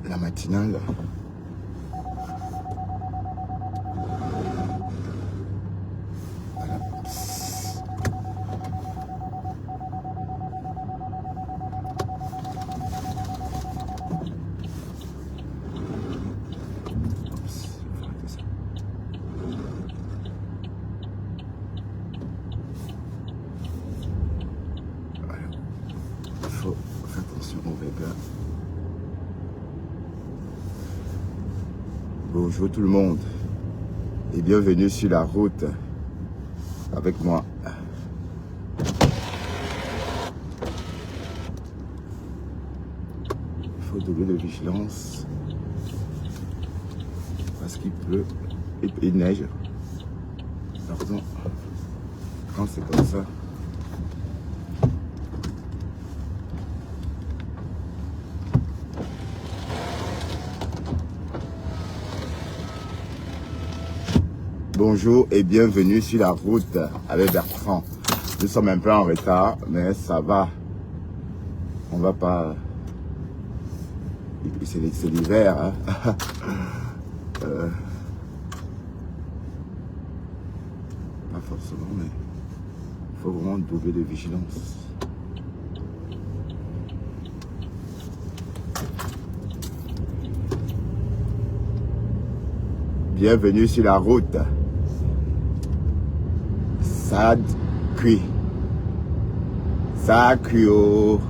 la matinale. Il faut faire attention au regard. Bonjour tout le monde et bienvenue sur la route avec moi. Il faut doubler de vigilance parce qu'il pleut et il neige. Pardon, quand c'est comme ça. Bonjour et bienvenue sur la route avec Bertrand. Nous sommes un peu en retard, mais ça va. On va pas... C'est l'hiver. Hein? Pas forcément, mais il faut vraiment doubler de vigilance. Bienvenue sur la route. Ça cuit. Ça cuit. Oh.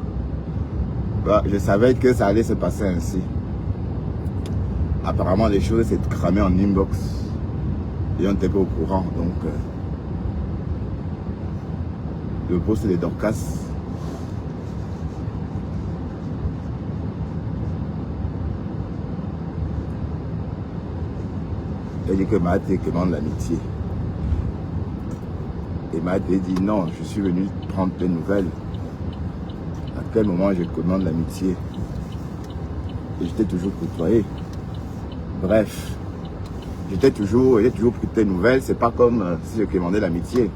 Bah, je savais que ça allait se passer ainsi. Apparemment, les choses s'est cramées en inbox. Et on n'était pas au courant. Donc, le poste de Dorcas. Elle dit que Mahaté commande l'amitié. Et Mahaté dit non, je suis venu prendre des nouvelles. À quel moment je commande l'amitié? Et j'étais toujours côtoyé. Bref, j'ai toujours pris tes nouvelles. C'est pas comme si je commandais l'amitié.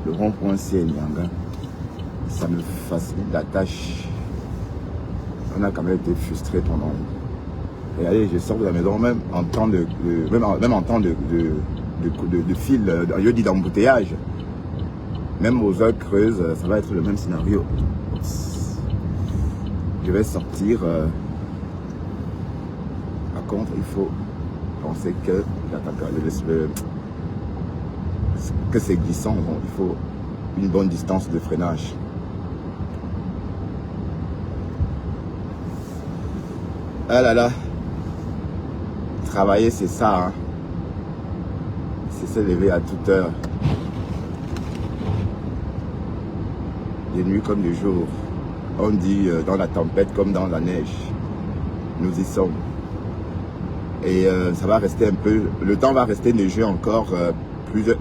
Le rond-point ciel Nyanga. Ça me facilite la tâche. On a quand même été frustrés pendant. Et allez, je sors de la maison même en temps de fil, je dis d'embouteillage. Même aux heures creuses, ça va être le même scénario. Je vais sortir. Par contre, il faut penser que c'est glissant. Bon, il faut une bonne distance de freinage. Ah là là, travailler c'est ça, hein. C'est se lever à toute heure, de nuit comme de jour. On dit dans la tempête comme dans la neige, nous y sommes. Et ça va rester un peu, le temps va rester neigeux encore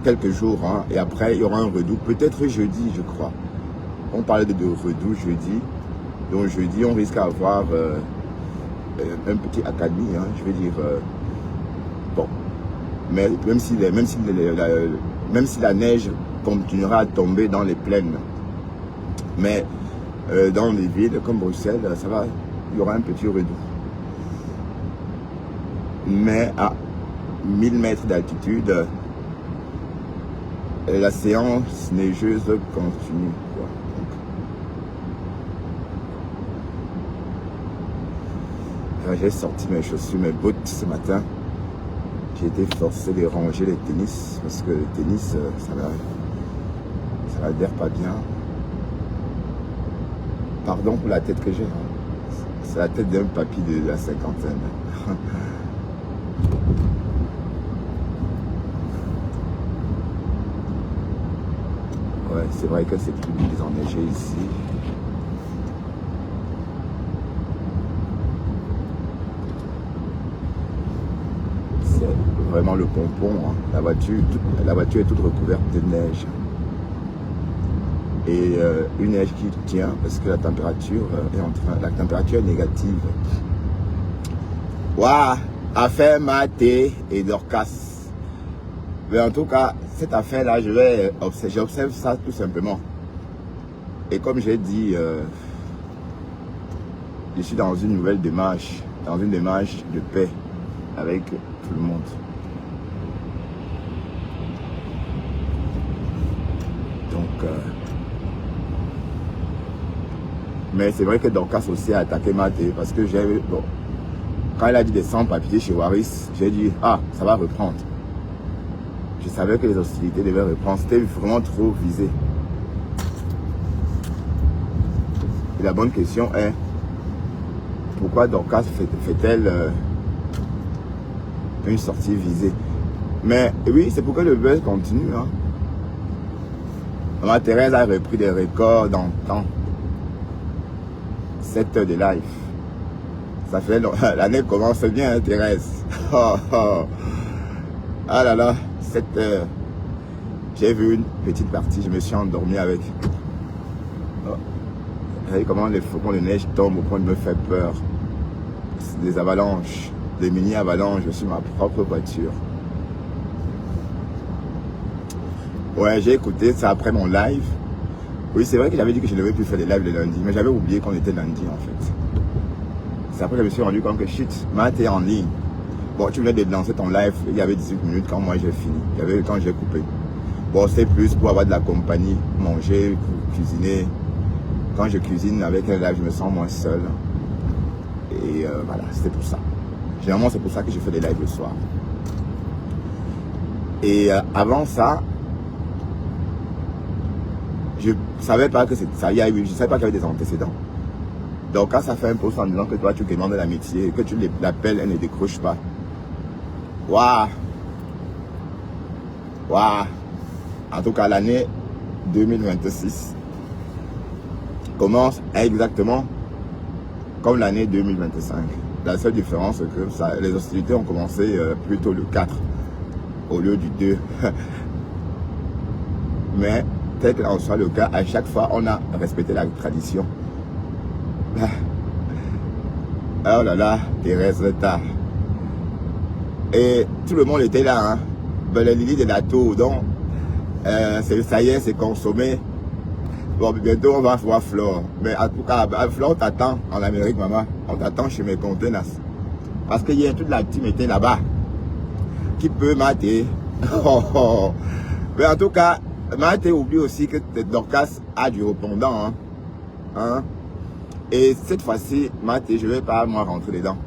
quelques jours, hein. Et après il y aura un redout, peut-être jeudi je crois. On parlait de redout jeudi, donc jeudi on risque d'avoir un petit accalmie, hein, je veux dire, bon, mais même si la neige continuera à tomber dans les plaines, mais dans les villes comme Bruxelles, ça va, il y aura un petit redout. Mais à 1000 mètres d'altitude, la séance neigeuse continue, quoi. J'ai sorti mes chaussures, mes bottes ce matin. J'ai été forcé de ranger les tennis parce que le tennis, ça n'adhère pas bien. Pardon pour la tête que j'ai. Hein. C'est la tête d'un papy de la cinquantaine. Ouais, c'est vrai que c'est plus enneigé ici. Vraiment le pompon, hein. La voiture est toute recouverte de neige. Et une neige qui tient parce que la température est négative. Waouh, affaire Mahaté et Dorcas. Mais en tout cas, cette affaire-là, j'observe ça tout simplement. Et comme j'ai dit, je suis dans une nouvelle démarche, dans une démarche de paix avec tout le monde. Donc, mais c'est vrai que Dorcas aussi a attaqué Maté parce que bon, quand elle a dit des sans-papiers chez Waris, j'ai dit, ah, ça va reprendre. Je savais que les hostilités devaient reprendre, c'était vraiment trop visé. Et la bonne question est, pourquoi Dorcas fait-elle une sortie visée? Mais oui, c'est pourquoi le buzz continue. Hein. Maman Thérèse a repris des records dans le temps. 7 heures de live. Ça fait l'année commence bien, hein, Thérèse. Oh, oh. Ah là là, 7 heures. J'ai vu une petite partie, je me suis endormi avec. Oh. Vous voyez comment les flocons de neige tombent au point de me faire peur. Des avalanches, des mini-avalanches sur ma propre voiture. Ouais, j'ai écouté ça après mon live. Oui, c'est vrai que j'avais dit que je ne devais plus faire des lives le lundi, mais j'avais oublié qu'on était lundi en fait. C'est après que je me suis rendu compte que shit, Matt est en ligne. Bon, tu venais de lancer ton live, il y avait 18 minutes quand moi j'ai fini. Il y avait le temps, j'ai coupé. Bon, c'est plus pour avoir de la compagnie, manger, cuisiner. Quand je cuisine avec un live, je me sens moins seul. Et voilà, c'était pour ça. Généralement, c'est pour ça que je fais des lives le soir. Et avant ça, je savais pas que ça y a eu, je savais pas qu'il y avait des antécédents. Donc quand ça fait un post en disant que toi tu demandes l'amitié, que tu l'appelles, elle ne décroche pas. Waouh! Waouh! En tout cas, l'année 2026 commence exactement comme l'année 2025. La seule différence, c'est que les hostilités ont commencé plutôt le 4 au lieu du 2. Mais tel que en soit le cas, à chaque fois, on a respecté la tradition. Oh là là, Thérèse retard. Et tout le monde était là, hein. Ben, les Lily de la tour, donc, ça y est, c'est consommé. Bon, bientôt, on va voir Flore. Mais en tout cas, Flore t'attend en Amérique, maman. On t'attend chez mes conteneurs. Parce qu'il y a toute la team était là-bas. Qui peut mater. Oh, oh. Mais en tout cas, Maté oublie aussi que Dorcas a du répondant. Hein. Hein? Et cette fois-ci, Maté, je ne vais pas moi rentrer dedans.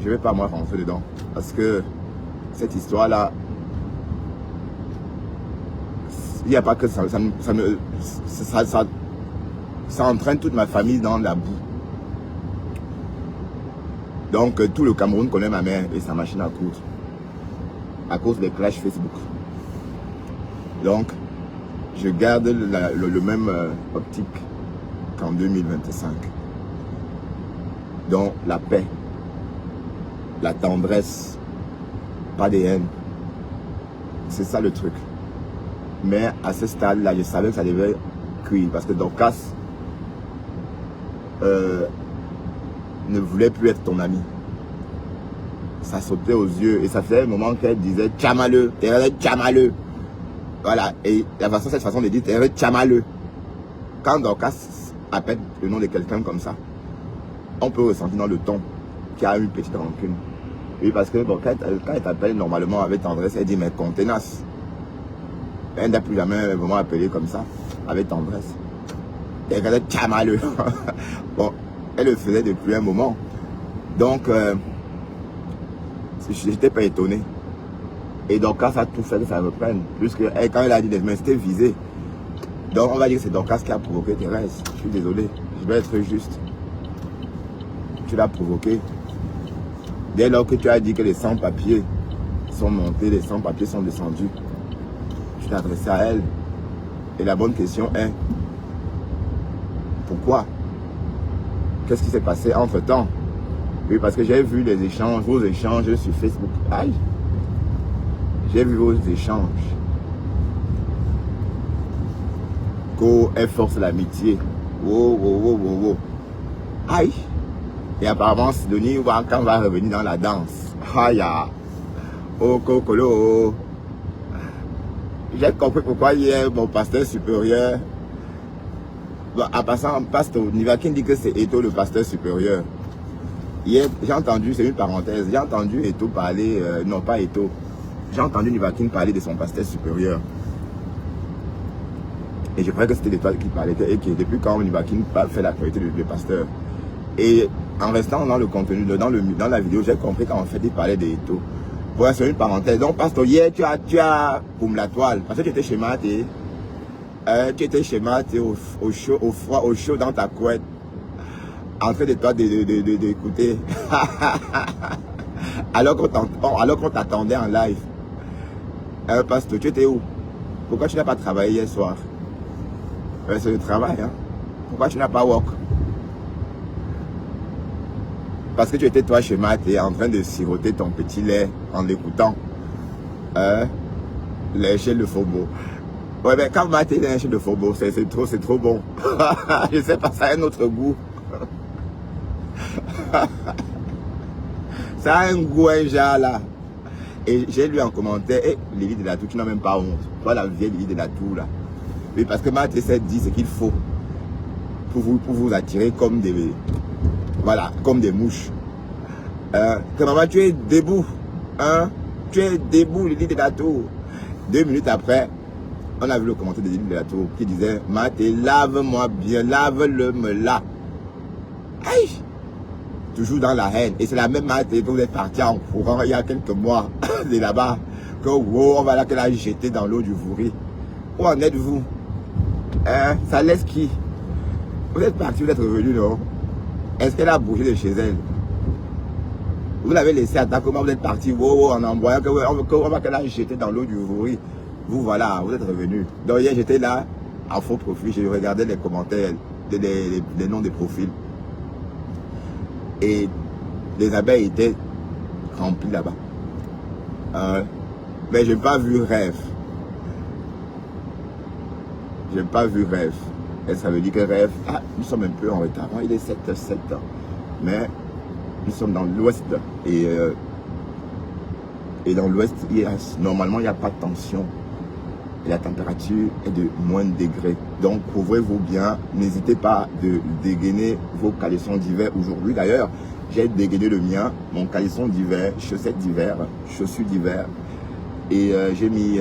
Je ne vais pas moi rentrer dedans. Parce que cette histoire-là, il n'y a pas que ça entraîne toute ma famille dans la boue. Donc tout le Cameroun connaît ma mère et sa machine à coudre. À cause des clashs Facebook. Donc, je garde le même optique qu'en 2025. Donc, la paix, la tendresse, pas des haines. C'est ça le truc. Mais à ce stade-là, je savais que ça devait cuire. Parce que Dorcas ne voulait plus être ton ami. Ça sautait aux yeux. Et ça faisait un moment qu'elle disait « Tchamaleux, t'es tchamaleux ». Voilà. Et cette façon de dire « t'es tchamaleux ». Quand Dorcas appelle le nom de quelqu'un comme ça, on peut ressentir dans le ton qu'il y a une petite rancune. Oui, parce que bon, quand elle t'appelle normalement avec tendresse, elle dit « mais contenace ». Elle n'a plus jamais vraiment appelé comme ça, avec tendresse. T'es tchamaleux. Bon, elle le faisait depuis un moment. Donc, je n'étais pas étonné. Et Dorcas a tout fait que ça reprenne. Puisque quand elle a dit des mains, c'était visé. Donc on va dire que c'est Dorcas qui a provoqué Thérèse. Je suis désolé, je vais être juste. Tu l'as provoqué. Dès lors que tu as dit que les sans-papiers sont montés, les sans-papiers sont descendus, tu t'es adressé à elle. Et la bonne question est, pourquoi? Qu'est-ce qui s'est passé entre-temps? Oui, parce que j'ai vu les échanges, vos échanges sur Facebook. Aïe! J'ai vu vos échanges. Elle force l'amitié. Wow, wow, wow, wow, wow. Aïe! Et apparemment, Sidonie va revenir dans la danse. Aïe! Oh, Kokolo! j'ai compris pourquoi hier, mon pasteur supérieur, bon, en passant, pasteur Nivakin dit que c'est Eto le pasteur supérieur. Hier, j'ai entendu, c'est une parenthèse, j'ai entendu Eto parler, non pas Eto, j'ai entendu Nivakin parler de son pasteur supérieur. Et je croyais que c'était de toi qui parlait, et que depuis quand Nivakin fait la qualité de pasteur. Et en restant dans le contenu, dans la vidéo, j'ai compris qu'en fait, il parlait d'Eto. Voilà, c'est une parenthèse. Donc, pasteur, hier, tu as boum la toile, parce que tu étais chez Maté. Tu étais chez Maté au chaud, au froid, au chaud dans ta couette. En train de toi d'écouter. alors qu'on t'attendait en live. Pasteur, tu étais où? Pourquoi tu n'as pas travaillé hier soir? C'est le travail, hein. Pourquoi tu n'as pas work? Parce que tu étais toi chez Maté en train de siroter ton petit lait en l'écoutant. Lécher le faubourg. Ouais, mais quand Maté lèche le faubourg, c'est trop bon. Je sais pas, ça a un autre goût. Ça a un goût, un genre là. Et j'ai lu en commentaire, hey, Lily de la Tour, tu n'as même pas honte. Toi, la vieille Lily de la Tour là. Oui, parce que Maté s'est dit ce qu'il faut pour vous attirer comme des, voilà, comme des mouches. Que maman, tu es debout. Hein? Tu es debout, Lily de la Tour. 2 minutes après, on a vu le commentaire de Lily de la Tour qui disait, Maté, lave-moi bien, lave-le me là. Aïe! Toujours dans la haine. Et c'est la même Maté que vous êtes parti en courant il y a quelques mois de là-bas. Que wow, on va là qu'elle a jeté dans l'eau du Vouri. Où en êtes-vous? Hein? Ça laisse qui? Vous êtes parti, vous êtes revenu, non? Est-ce qu'elle a bougé de chez elle? Vous l'avez laissé à ta comment vous êtes parti wow, en envoyant qu'on va qu'elle a jeté dans l'eau du Vouri. Vous voilà, vous êtes revenu. Donc hier j'étais là, en faux profil, je regardais les commentaires, les noms des profils. Et les abeilles étaient remplies là-bas. Mais je n'ai pas vu rêve. Je n'ai pas vu rêve. Et ça veut dire que rêve, ah, nous sommes un peu en retard. Il est 7h07. Mais nous sommes dans l'ouest. Et dans l'ouest, normalement, il n'y a pas de tension. Et la température est de moins de degrés. Donc, couvrez-vous bien. N'hésitez pas de dégainer vos caleçons d'hiver. Aujourd'hui, d'ailleurs, j'ai dégainé le mien, mon caleçon d'hiver, chaussettes d'hiver, chaussures d'hiver. Et j'ai mis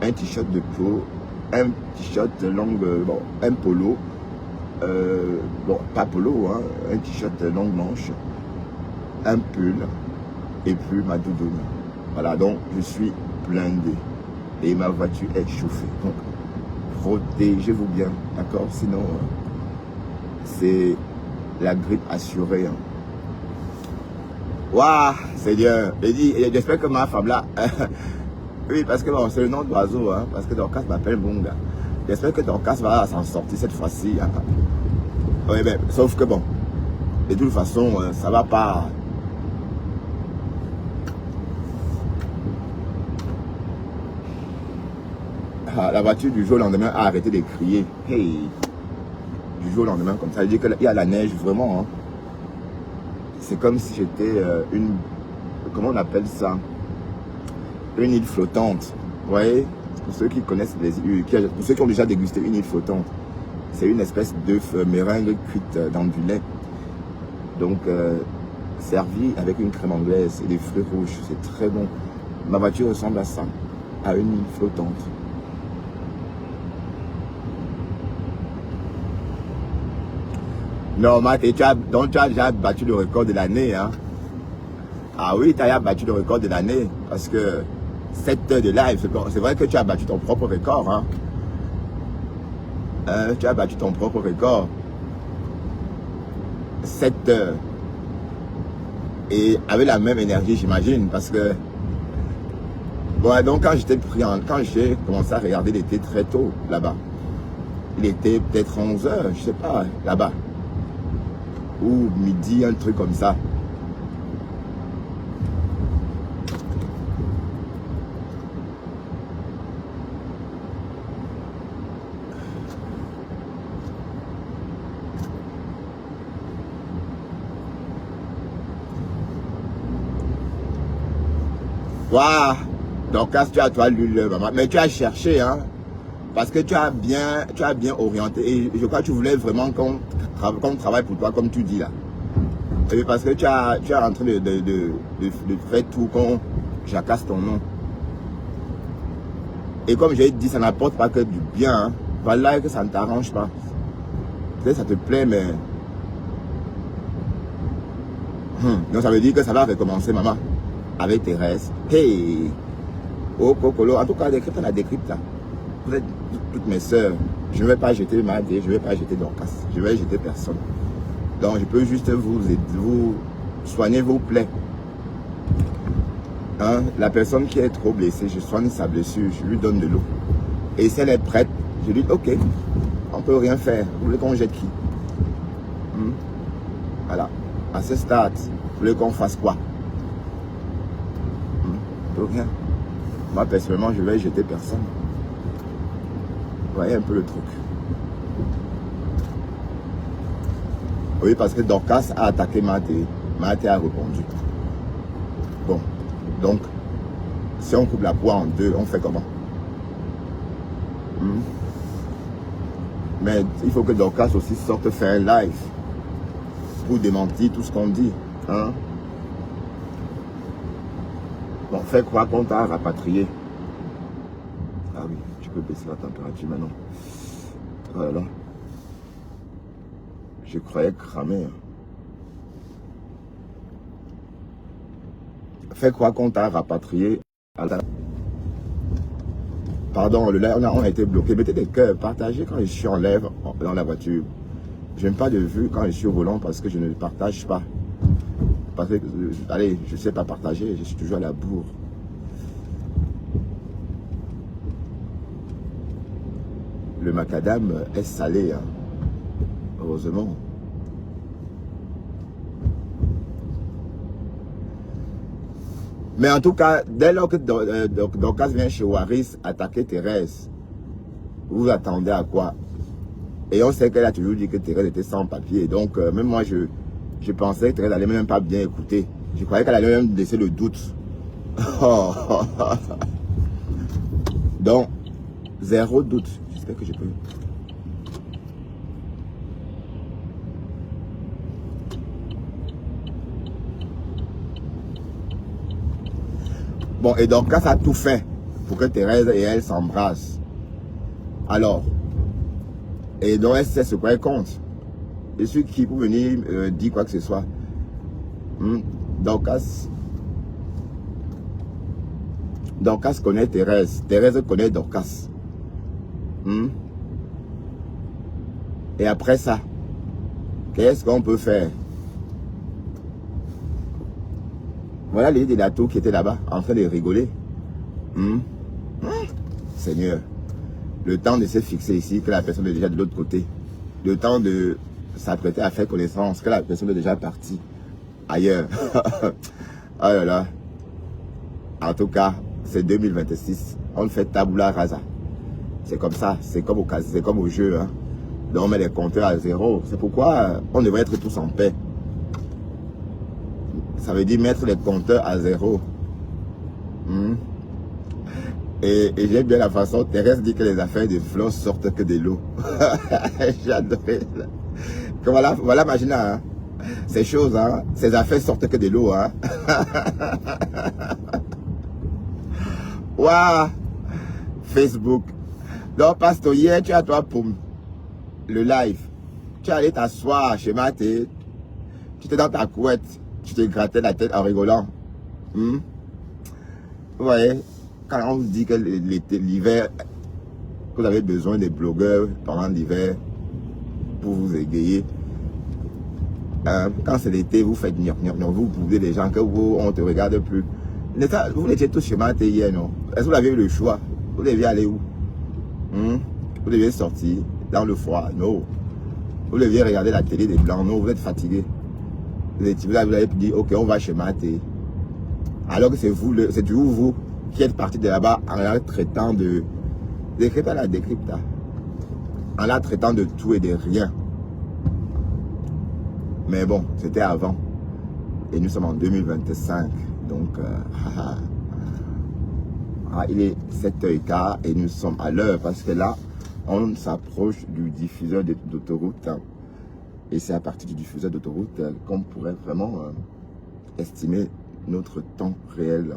un t-shirt de peau, un t-shirt longue, bon, un polo. Bon, pas polo, hein, un t-shirt longue manche, un pull et puis ma doudoune. Voilà, donc je suis blindé. Et ma voiture est chauffée. Donc, protégez-vous bien, d'accord? Sinon, c'est la grippe assurée. Hein. Waouh, Seigneur. J'espère que ma femme là, oui, parce que bon, c'est le nom d'oiseau, hein, parce que Dorcas m'appelle Bunga. J'espère que Dorcas va s'en sortir cette fois-ci. Hein. Oui, mais sauf que bon, de toute façon, ça va pas. La voiture du jour au lendemain a arrêté de crier. Hey, du jour au lendemain comme ça. Ça veut dire qu'il y a la neige vraiment. Hein. C'est comme si j'étais une... Comment on appelle ça? Une île flottante. Vous voyez? Pour ceux qui connaissent les îles, pour ceux qui ont déjà dégusté une île flottante, c'est une espèce d'œuf meringue cuite dans du lait. Donc, servi avec une crème anglaise et des fruits rouges. C'est très bon. Ma voiture ressemble à ça, à une île flottante. Non, Matt, tu as déjà battu le record de l'année. Hein? Ah oui, tu as déjà battu le record de l'année. Parce que 7 heures de live, c'est vrai que tu as battu ton propre record. Hein? Tu as battu ton propre record. 7 heures. Et avec la même énergie, j'imagine. Parce que... Bon, donc quand j'ai commencé à regarder l'été très tôt, là-bas. Il était peut-être 11 heures, je sais pas, là-bas. Ou midi, un truc comme ça. Waouh! Donc, tu as toi lu le maman. Mais tu as cherché, hein. Parce que tu as bien orienté. Et je crois que tu voulais vraiment qu'on travaille pour toi, comme tu dis là. Et parce que tu es en train de faire tout qu'on jacasse ton nom. Et comme j'ai dit, ça n'apporte pas que du bien. Hein. Voilà que ça ne t'arrange pas. Peut-être ça te plaît, mais... Donc ça veut dire que ça va recommencer, maman. Avec Thérèse. Hey! Oh, Cocolo. En tout cas, décrypte la décrypte là. Vous êtes toutes mes soeurs. Je ne vais pas jeter ma vie, je ne vais pas jeter Dorcas. Je vais jeter personne. Donc je peux juste vous soigner vos plaies. Hein? La personne qui est trop blessée, je soigne sa blessure, je lui donne de l'eau. Et si elle est prête, je lui dis ok, on ne peut rien faire. Vous voulez qu'on jette qui? Voilà. À ce stade, vous voulez qu'on fasse quoi? On ne peut rien. Moi personnellement, je vais jeter personne. Vous voyez un peu le truc. Oui, parce que Dorcas a attaqué Mathé. Mathé a répondu. Bon, donc, si on coupe la poire en deux, on fait comment? Mais il faut que Dorcas aussi sorte faire un live pour démentir tout ce qu'on dit. Hein? Bon, fais croire qu'on t'a rapatrié. Ah oui, tu peux baisser la température maintenant. Voilà. Je croyais cramer. Fais croire qu'on t'a rapatrié. Pardon, le live, on a été bloqué. Mettez des cœurs, partagez quand je suis en live dans la voiture. Je n'aime pas de vue quand je suis au volant parce que je ne partage pas. Parce que, allez, je ne sais pas partager, je suis toujours à la bourre. Le macadam est salé, hein. Heureusement. Mais en tout cas, dès lors que Dorcas vient chez Waris attaquer Thérèse, vous vous attendez à quoi? Et on sait qu'elle a toujours dit que Thérèse était sans papier. Donc, même moi, je pensais que Thérèse allait même pas bien écouter. Je croyais qu'elle allait même laisser le doute. Donc, zéro doute. J'espère que je peux... Bon, et Dorcas a tout fait pour que Thérèse et elle s'embrassent. Alors, et donc elle sait ce qu'elle compte. Je suis qui pour venir dire quoi que ce soit. Dorcas connaît Thérèse. Thérèse connaît Dorcas. Et après ça, qu'est-ce qu'on peut faire? Voilà les Delato qui étaient là-bas, en train de rigoler. Seigneur, le temps de se fixer ici, que la personne est déjà de l'autre côté. Le temps de s'apprêter à faire connaissance, que la personne est déjà partie ailleurs. Oh là là. En tout cas, c'est 2026. On fait tabula rasa. C'est comme ça, c'est comme au jeu. Hein. Donc on met les compteurs à zéro. C'est pourquoi on devrait être tous en paix. Ça veut dire mettre les compteurs à zéro. Et j'aime bien la façon, Thérèse dit que les affaires de Flo sortent que de l'eau. J'adore. Voilà Magina, hein. Ces choses, hein, ces affaires sortent que de l'eau. Hein. Waouh. Facebook. Donc, Pasteur, hier, tu as toi pour le live. Tu es allé t'asseoir chez Mathé. Tu étais dans ta couette. Tu te grattais la tête en rigolant. Vous voyez, quand on vous dit que l'hiver, vous avez besoin des blogueurs pendant l'hiver pour vous égayer. Quand c'est l'été, vous faites vous boudez les gens que on ne te regarde plus. Vous l'étiez tous chez Mathé hier, non? Est-ce que vous avez eu le choix? Vous deviez aller où? Vous deviez sortir dans le froid? Non. Vous deviez regarder la télé des blancs? Non, vous êtes fatigué. Vous avez dit, ok, on va chez Mathé. Alors que c'est toujours vous qui êtes parti de là-bas en la traitant de... Décrypta la décrypta. En la traitant de tout et de rien. Mais bon, c'était avant. Et nous sommes en 2025. Donc, Ah, il est 7h15 et nous sommes à l'heure parce que là, on s'approche du diffuseur d'autoroute. Et c'est à partir du diffuseur d'autoroute qu'on pourrait vraiment estimer notre temps réel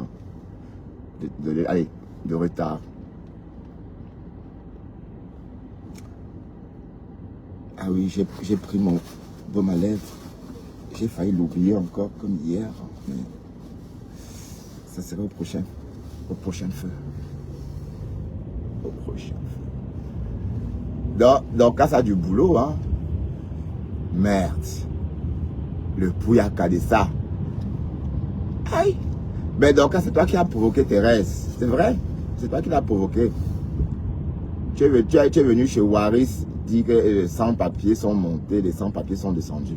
de retard. Ah oui, j'ai pris mon baume à lèvres. J'ai failli l'oublier encore comme hier. Mais ça serait au prochain feu. Au prochain feu. Donc, quand ça a du boulot, hein. Merde. Le pouillaka de ça. Aïe. Mais donc, c'est toi qui as provoqué Thérèse. C'est vrai? C'est toi qui l'as provoqué. Tu es venu chez Waris dire que les sans-papiers sont montés, les sans-papiers sont descendus.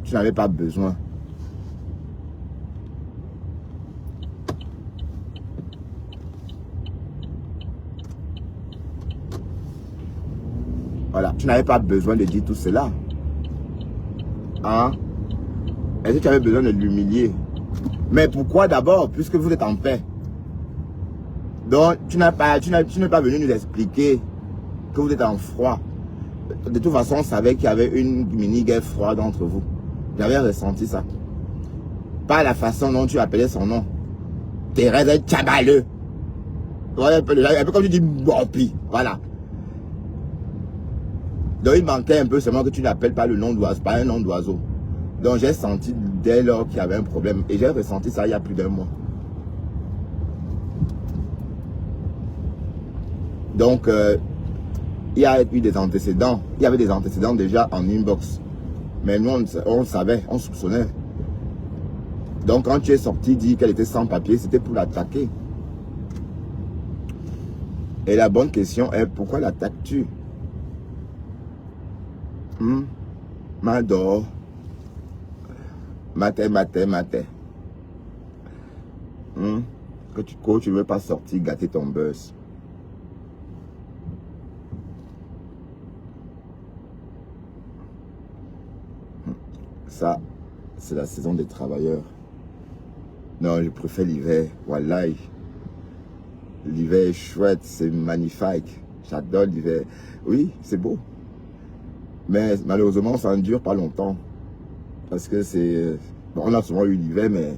Tu n'avais pas besoin. Voilà, tu n'avais pas besoin de dire tout cela. Hein? Est-ce que tu avais besoin de l'humilier? Mais pourquoi d'abord, puisque vous êtes en paix? Donc, tu n'es pas venu nous expliquer que vous êtes en froid. De toute façon, on savait qu'il y avait une mini-guerre froide entre vous. J'avais ressenti ça. Pas la façon dont tu appelais son nom. Thérèse Tchabaleux. Un peu comme tu dis Bopi. Voilà. Donc, il manquait un peu seulement que tu n'appelles pas le nom d'oiseau, pas un nom d'oiseau. Donc, j'ai senti dès lors qu'il y avait un problème. Et j'ai ressenti ça il y a plus d'un mois. Donc, il y a eu des antécédents. Il y avait des antécédents déjà en inbox. Mais nous, on savait, on soupçonnait. Donc, quand tu es sorti dire qu'elle était sans papier, c'était pour l'attaquer. Et la bonne question est, pourquoi l'attaques-tu? M'adore. Maté. Que tu cours, tu ne veux pas sortir, gâter ton buzz. Ça, c'est la saison des travailleurs. Non, je préfère l'hiver. Wallahi. L'hiver est chouette, c'est magnifique. J'adore l'hiver. Oui, c'est beau. Mais malheureusement, ça ne dure pas longtemps. Parce que c'est... Bon, on a souvent eu l'hiver, mais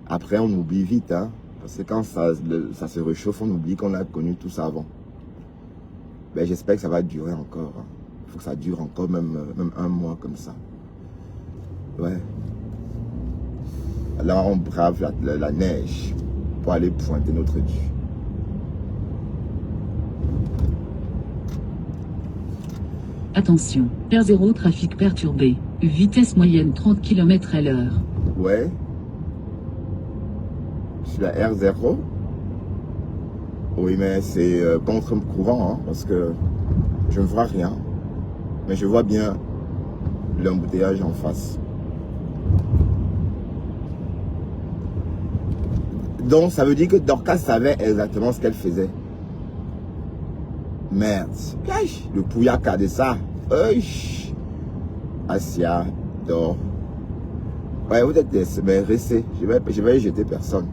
après, on oublie vite. Hein, parce que quand ça se réchauffe, on oublie qu'on a connu tout ça avant. Ben, j'espère que ça va durer encore. Hein. Il faut que ça dure encore, même un mois comme ça. Ouais. Là, on brave la neige pour aller pointer notre Dieu. Attention, R0 trafic perturbé. Vitesse moyenne 30 km/h. Ouais. Sur la R0. Oui, mais c'est contre-courant, hein, parce que je ne vois rien. Mais je vois bien l'embouteillage en face. Donc, ça veut dire que Dorcas savait exactement ce qu'elle faisait. Merde. Le pouillaka de ça. Asia, dors. Ouais, vous êtes des... Mais restez. Je vais jeter personne.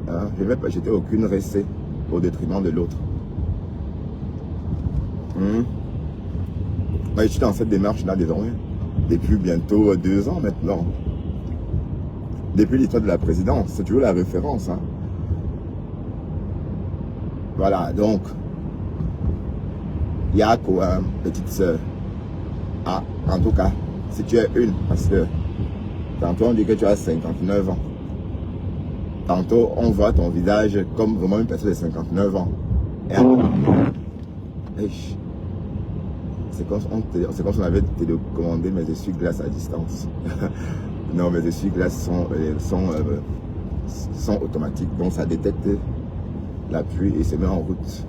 Hein? Je ne vais pas jeter aucune restée au détriment de l'autre. Ouais, je suis dans cette démarche-là désormais. Depuis bientôt 2 ans maintenant. Depuis l'histoire de la présidence. C'est toujours la référence. Hein? Voilà, donc... Il y a quoi, petite soeur? Ah, en tout cas, si tu es une, parce que tantôt on dit que tu as 59 ans. Tantôt on voit ton visage comme vraiment une personne de 59 ans. C'est comme si on avait télécommandé mes essuie-glaces à distance. Non, mes essuie-glaces sont automatiques, donc ça détecte la pluie et se met en route.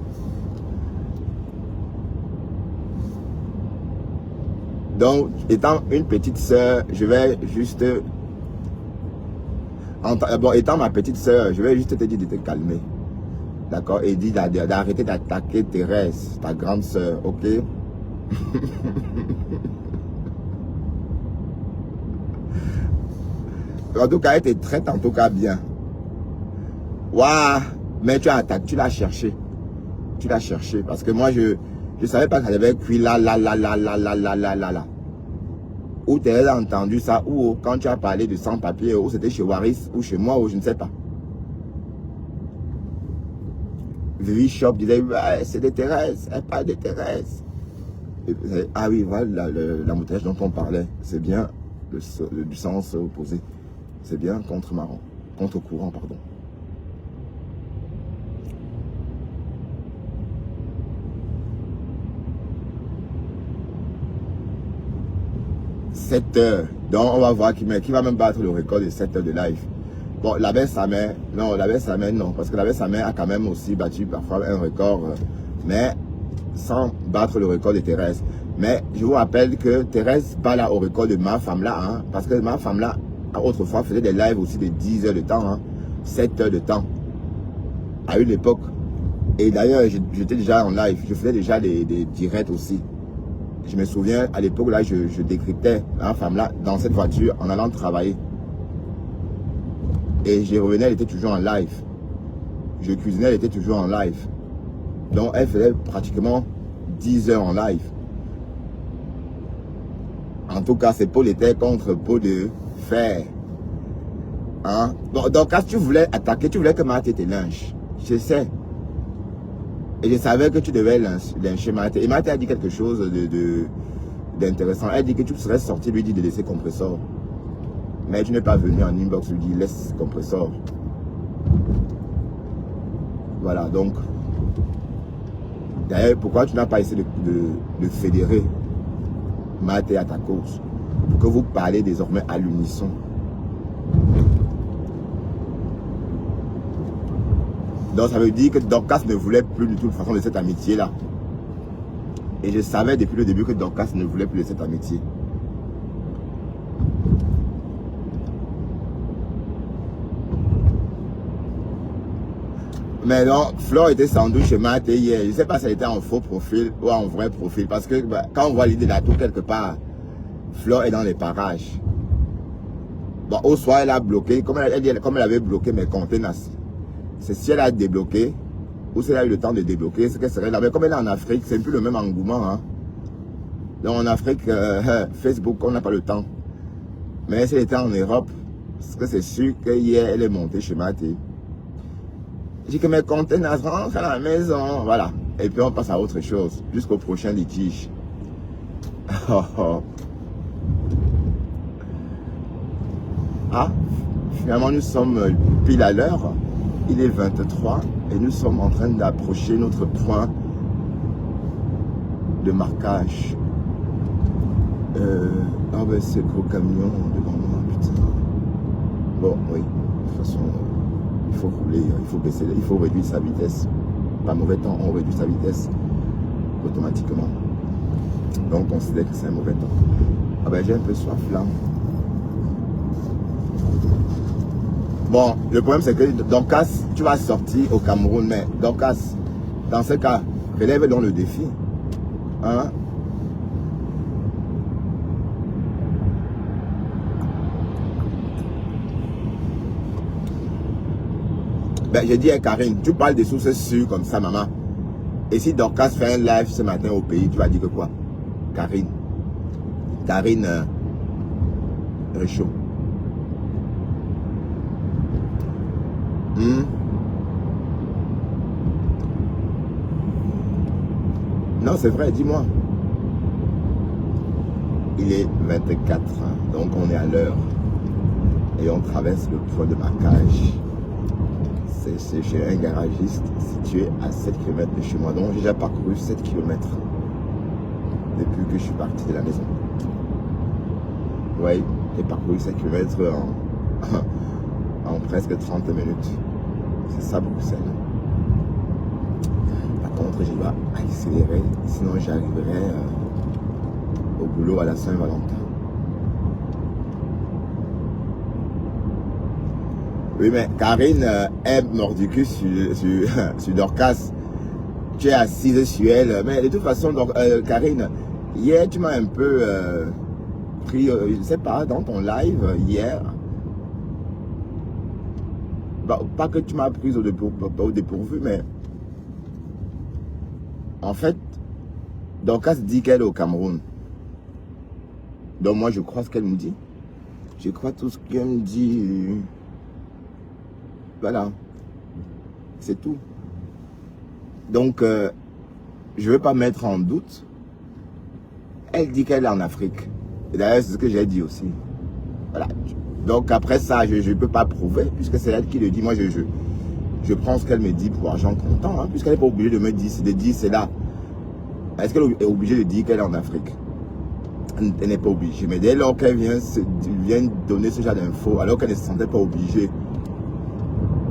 Donc, étant une petite soeur, je vais juste... Bon, étant ma petite soeur, je vais juste te dire de te calmer. D'accord? Et dire d'arrêter d'attaquer Thérèse, ta grande soeur, ok? En tout cas, elle te traite en tout cas bien. Waouh, mais tu as attaqué, tu l'as cherché. Tu l'as cherché. Parce que moi, je savais pas qu'elle avait cuit là. Ou tu as entendu ça, ou quand tu as parlé de sans-papier, ou c'était chez Waris, ou chez moi, ou je ne sais pas. Vivi Shop disait, c'est de Thérèse, elle parle de Thérèse. Ah oui, voilà l'embouteillage dont on parlait. C'est bien du sens opposé. C'est bien contre-courant, pardon. « 7 heures. Donc, on va voir qui va même battre le record de 7 heures de live. Bon, la baisse sa mère, non, parce que la baisse sa mère a quand même aussi battu parfois un record, mais sans battre le record de Thérèse. Mais je vous rappelle que Thérèse pas là au record de ma femme là, hein, parce que ma femme là, autrefois, faisait des lives aussi de 10 heures de temps, hein, 7 heures de temps, à une époque. Et d'ailleurs, j'étais déjà en live, je faisais déjà des directs aussi. Je me souviens, à l'époque là, je décryptais ma femme là, dans cette voiture, en allant travailler. Et j'y revenais, elle était toujours en live. Je cuisinais, elle était toujours en live. Donc, elle faisait pratiquement 10 heures en live. En tout cas, ses peaux étaient contre peau de fer. Hein? Donc, quand tu voulais attaquer, tu voulais que Marthe te lynche. Je sais. Et je savais que tu devais lyncher Marthe. Et Marthe a dit quelque chose d'intéressant. Elle dit que tu serais sorti, lui dit de laisser compresseur. Mais tu n'es pas venu en inbox, lui dit laisse compresseur. Voilà, donc. D'ailleurs, pourquoi tu n'as pas essayé de fédérer Marthe à ta cause? Pour que vous parlez désormais à l'unisson. Donc ça veut dire que Dorcas ne voulait plus du tout de toute façon de cette amitié-là. Et je savais depuis le début que Dorcas ne voulait plus de cette amitié. Mais non, Flore était sans doute chez Marthe hier. Je ne sais pas si elle était en faux profil ou en vrai profil. Parce que quand on voit l'idée de la tour quelque part, Flore est dans les parages. Bon, au soir, elle a bloqué. Comme elle avait bloqué mes conteneurs. C'est si elle a débloqué, ou si elle a eu le temps de débloquer, c'est qu'elle serait là. Mais comme elle est en Afrique, c'est plus le même engouement. Hein. Donc en Afrique, Facebook, on n'a pas le temps. Mais si elle était en Europe, parce que c'est sûr qu'hier, elle est montée chez Mathé. J'ai dit que mes conteneurs rentrent à la maison. Voilà. Et puis on passe à autre chose, jusqu'au prochain litige. Ah, finalement nous sommes pile à l'heure. Il est 23 et nous sommes en train d'approcher notre point de marquage. Ah ben c'est gros camion devant moi, putain. Bon, oui, de toute façon, il faut rouler, il faut baisser, il faut réduire sa vitesse. Pas mauvais temps, on réduit sa vitesse automatiquement. Donc on considère que c'est un mauvais temps. Ah ben j'ai un peu soif là. Bon, le problème c'est que Dorcas, tu vas sortir au Cameroun, mais Dorcas, dans ce cas, relève donc le défi. Hein? Ben, j'ai dit à Karine, tu parles des sources sûres comme ça, maman. Et si Dorcas fait un live ce matin au pays, tu vas dire que quoi? Karine. Karine Réchaud. Non, c'est vrai, dis-moi. Il est 24, donc on est à l'heure. Et on traverse le point de marquage. C'est chez un garagiste situé à 7 km de chez moi. Donc j'ai déjà parcouru 7 km depuis que je suis parti de la maison. Oui, j'ai parcouru 7 km en presque 30 minutes. C'est ça Bruxelles. Par contre, je vais accélérer, sinon j'arriverai au boulot à la Saint-Valentin. Oui, mais Karine est mordicus sur Dorcas. Tu es assise sur elle. Mais de toute façon, donc, Karine, hier, tu m'as un peu pris, je ne sais pas, dans ton live hier. pas que tu m'as prise au dépourvu, mais en fait, Dorcas dit qu'elle est au Cameroun. Donc moi, je crois ce qu'elle me dit. Je crois tout ce qu'elle me dit. Voilà. C'est tout. Donc, je ne veux pas mettre en doute. Elle dit qu'elle est en Afrique. Et d'ailleurs, c'est ce que j'ai dit aussi. Voilà. Donc, après ça, je ne peux pas prouver, puisque c'est elle qui le dit. Moi, je prends ce qu'elle me dit pour argent comptant, hein, puisqu'elle n'est pas obligée de me dire, c'est là. Est-ce qu'elle est obligée de dire qu'elle est en Afrique? Elle n'est pas obligée. Mais dès lors qu'elle vient donner ce genre d'infos, alors qu'elle ne se sentait pas obligée,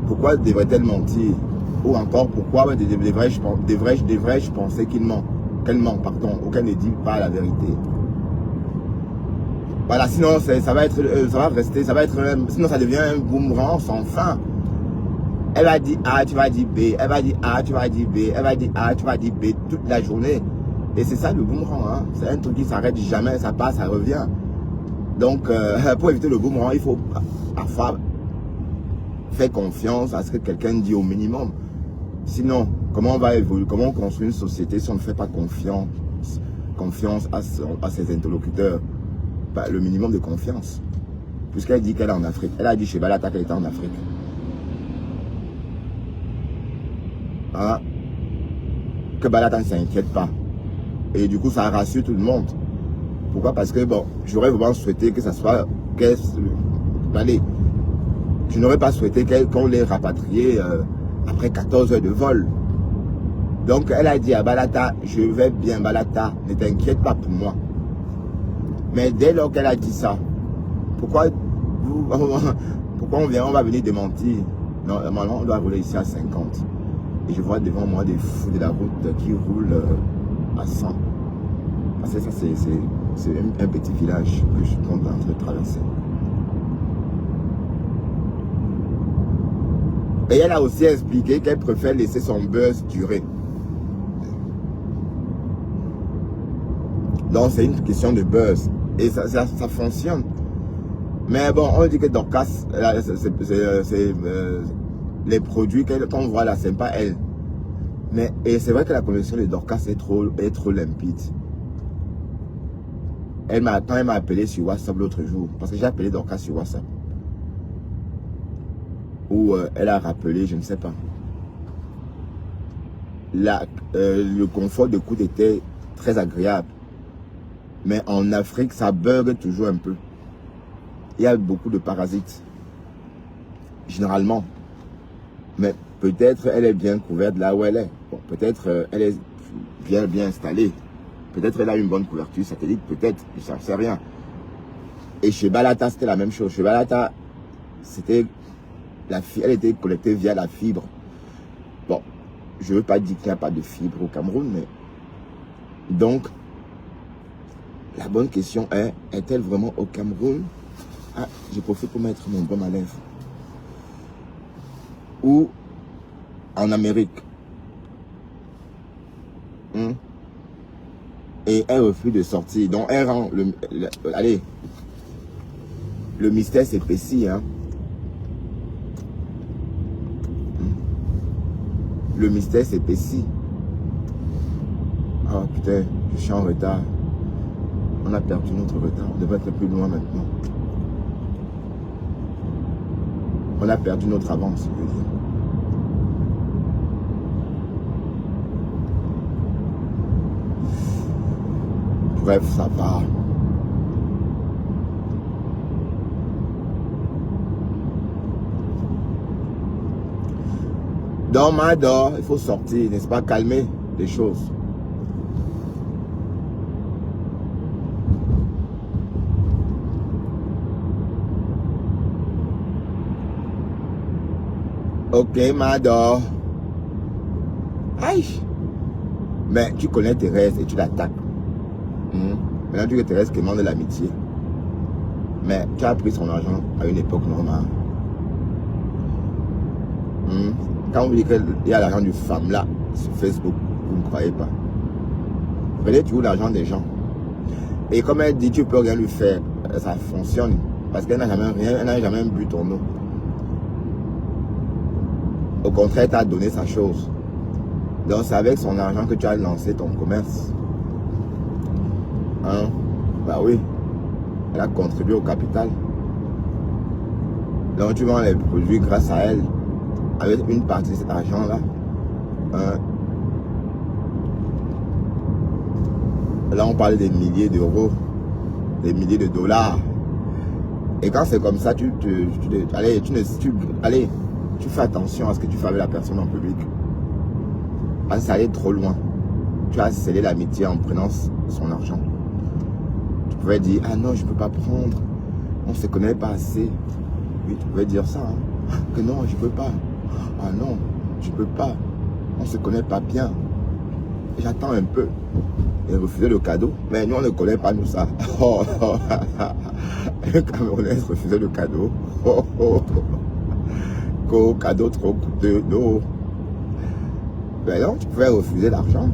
pourquoi devrait-elle mentir? Ou encore, pourquoi devrais-je penser qu'elle ment, pardon, ou qu'elle ne dit pas la vérité? Voilà, sinon ça va être, sinon ça devient un boomerang sans fin. Elle va dire A, tu vas dire B, elle va dire A, tu vas dire B, elle va dire A, tu vas dire B toute la journée. Et c'est ça le boomerang, hein. C'est un truc qui s'arrête jamais, ça passe, ça revient. Donc, pour éviter le boomerang, il faut parfois faire confiance à ce que quelqu'un dit au minimum. Sinon, comment on va évoluer, comment on construit une société si on ne fait pas confiance à ses interlocuteurs? Le minimum de confiance. Puisqu'elle dit qu'elle est en Afrique. Elle a dit chez Balata qu'elle était en Afrique. Hein? Que Balata ne s'inquiète pas. Et du coup, ça rassure tout le monde. Pourquoi? Parce que, bon, j'aurais vraiment souhaité que ça soit... Allez, je n'aurais pas souhaité qu'on l'ait rapatrié après 14 heures de vol. Donc, elle a dit à Balata, je vais bien, Balata, ne t'inquiète pas pour moi. Mais dès lors qu'elle a dit ça, pourquoi on va venir démentir? Normalement, on doit rouler ici à 50. Et je vois devant moi des fous de la route qui roulent à 100. Parce que ça, c'est un petit village que je compte en train de traverser. Et elle a aussi expliqué qu'elle préfère laisser son buzz durer. Donc, c'est une question de buzz. Et ça fonctionne. Mais bon, on dit que Dorcas, les produits qu'on voit là, c'est pas elle. Mais c'est vrai que la connexion de Dorcas est trop limpide. Quand elle m'a appelé sur WhatsApp l'autre jour, parce que j'ai appelé Dorcas sur WhatsApp, où elle a rappelé, je ne sais pas. Le confort d'écoute était très agréable. Mais en Afrique, ça bug toujours un peu. Il y a beaucoup de parasites. Généralement. Mais peut-être elle est bien couverte là où elle est. Bon, peut-être elle est bien installée. Peut-être elle a une bonne couverture satellite. Peut-être, je ne sais rien. Et chez Balata, c'était la même chose. Chez Balata, elle était connectée via la fibre. Bon, je ne veux pas dire qu'il n'y a pas de fibre au Cameroun, mais... Donc, la bonne question est-elle vraiment au Cameroun? Ah, je profite pour mettre mon baume à lèvres. Ou en Amérique. Et elle refuse de sortir. Donc, elle rend allez, le mystère s'épaissit. Hein. Le mystère s'épaissit. Ah putain, je suis en retard. On a perdu notre retard, on devrait être plus loin maintenant. On a perdu notre avance, je veux dire. Bref, ça va. Dans ma dor, il faut sortir, n'est-ce pas, calmer les choses. Ok, Mado. Aïe. Mais tu connais Thérèse et tu l'attaques. Maintenant, tu connais Thérèse qui demande de l'amitié. Mais tu as pris son argent à une époque normale. Quand on dit qu'il y a l'argent du femme là, sur Facebook, vous ne croyez pas. Prenez toujours l'argent des gens. Et comme elle dit, tu peux rien lui faire, ça fonctionne. Parce qu'elle n'a jamais rien, elle n'a jamais bu ton eau. Au contraire, elle t'a donné sa chose. Donc c'est avec son argent que tu as lancé ton commerce. Hein? Bah oui. Elle a contribué au capital. Donc tu vends les produits grâce à elle. Avec une partie de cet argent-là. Hein? Là on parle des milliers d'euros. Des milliers de dollars. Et quand c'est comme ça, tu fais attention à ce que tu fais avec la personne en public. Parce que ça allait trop loin. Tu as scellé l'amitié en prenant son argent. Tu pouvais dire, ah non, je ne peux pas prendre. On ne se connaît pas assez. Oui, tu pouvais dire ça. Hein. Que non, je ne peux pas. Ah non, je ne peux pas. On ne se connaît pas bien. J'attends un peu. Et refuser le cadeau. Mais nous, on ne connaît pas nous ça. Oh, oh, le Camerounais refusait le cadeau. Oh, oh, oh. Cadeau trop coûteux. Non. Mais non, tu pouvais refuser l'argent.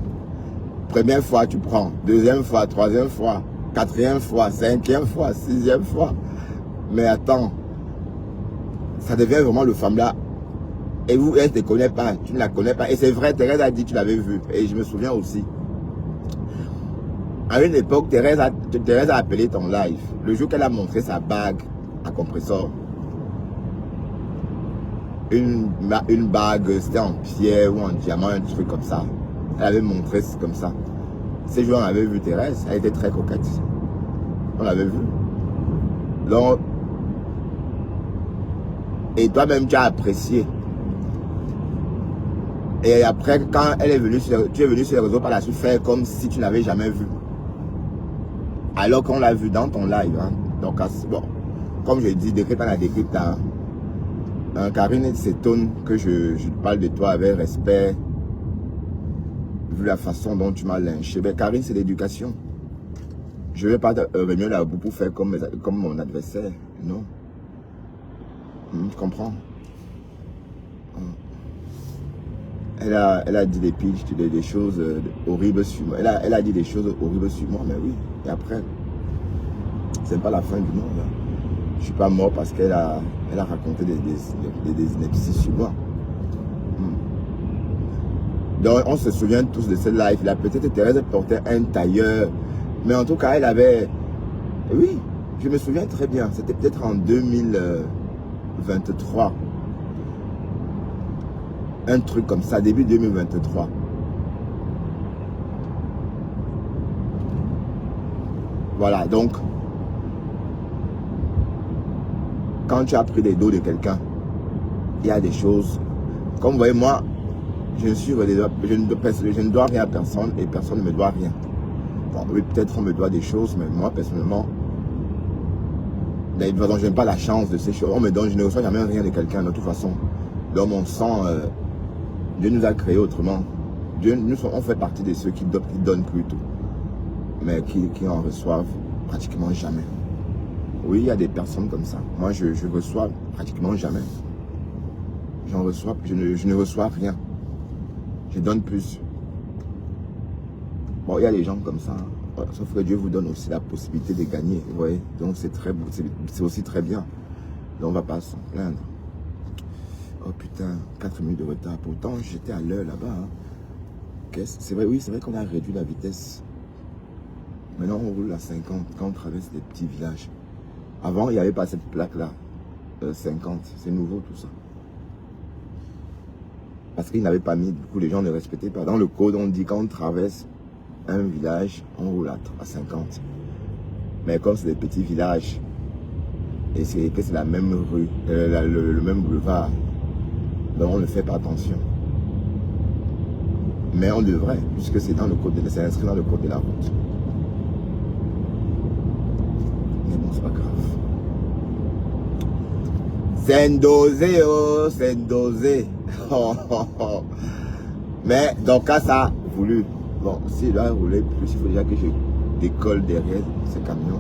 Première fois, tu prends. Deuxième fois, troisième fois, quatrième fois, cinquième fois, sixième fois. Mais attends. Ça devient vraiment le fameux. Et vous, elle ne te connaît pas. Tu ne la connais pas. Et c'est vrai, Thérèse a dit que tu l'avais vu. Et je me souviens aussi. À une époque, Thérèse a appelé ton live. Le jour qu'elle a montré sa bague à compresseur. Une bague, c'était en pierre ou en diamant, un truc comme ça. Elle avait montré comme ça. Ces jours, on avait vu Thérèse. Elle était très coquette. On l'avait vu. Donc, et toi-même, tu as apprécié. Et après, quand elle est venue tu es venu sur les réseaux par la suite faire comme si tu n'avais jamais vu. Alors qu'on l'a vu dans ton live. Hein. Donc, bon, comme je dis, décrypte la décrypte. Hein, Karine s'étonne que je parle de toi avec respect. Vu la façon dont tu m'as lynché. Ben, Karine, c'est l'éducation. Je ne vais pas revenir là pour faire comme mon adversaire. Non. Tu comprends? Elle a dit des pitchs, des choses horribles sur moi. Elle a dit des choses horribles sur moi, mais oui. Et après, c'est pas la fin du monde. Hein. Je suis pas mort parce qu'elle a raconté des inepties sur moi. Donc, on se souvient tous de cette live. La petite Thérèse portait un tailleur. Mais en tout cas, elle avait... Oui, je me souviens très bien. C'était peut-être en 2023. Un truc comme ça, début 2023. Voilà, donc, quand tu as pris des dos de quelqu'un, il y a des choses. Comme vous voyez, moi, je ne dois rien à personne et personne ne me doit rien. Bon, oui, peut-être on me doit des choses, mais moi, personnellement, je n'ai pas la chance de ces choses. On me donne, je ne reçois jamais rien de quelqu'un de toute façon. Dans mon sang, Dieu nous a créés autrement. On fait partie de ceux qui donnent plutôt, mais qui en reçoivent pratiquement jamais. Oui, il y a des personnes comme ça. Moi, je reçois pratiquement jamais. Je ne reçois rien. Je donne plus. Bon, il y a des gens comme ça. Sauf que Dieu vous donne aussi la possibilité de gagner. Vous voyez? Donc, c'est très beau. C'est aussi très bien. Donc, on ne va pas s'en plaindre. Oh putain, 4 minutes de retard. Pourtant, j'étais à l'heure là-bas. Hein. C'est vrai, oui, c'est vrai qu'on a réduit la vitesse. Maintenant, on roule à 50 quand on traverse des petits villages. Avant, il n'y avait pas cette plaque-là. 50. C'est nouveau tout ça. Parce qu'ils n'avaient pas mis, du coup, les gens ne respectaient pas. Dans le code, on dit quand on traverse un village, on roule à 50. Mais comme c'est des petits villages, et que c'est la même rue, le même boulevard, donc on ne fait pas attention. Mais on devrait, puisque c'est dans le code, c'est inscrit dans le code de la route. Mais bon, c'est pas grave. C'est dosé, oh, c'est dosé. Mais donc, cas ça a voulu. Bon, s'il doit rouler plus, il faut déjà que je décolle derrière ce camion.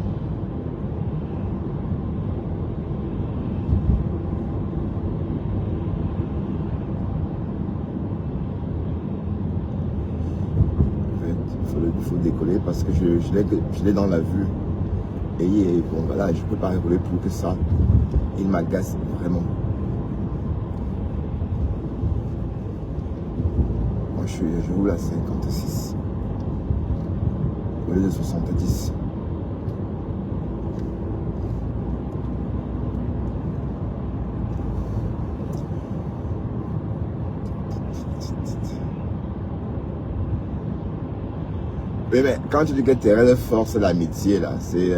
Il faut décoller parce que je l'ai dans la vue. Et bon, voilà, je ne peux pas rouler plus que ça. Il m'agace vraiment. Moi, je roule à 56 au lieu de 70. Oui, mais quand tu dis que tes rêves forcent l'amitié, là, c'est...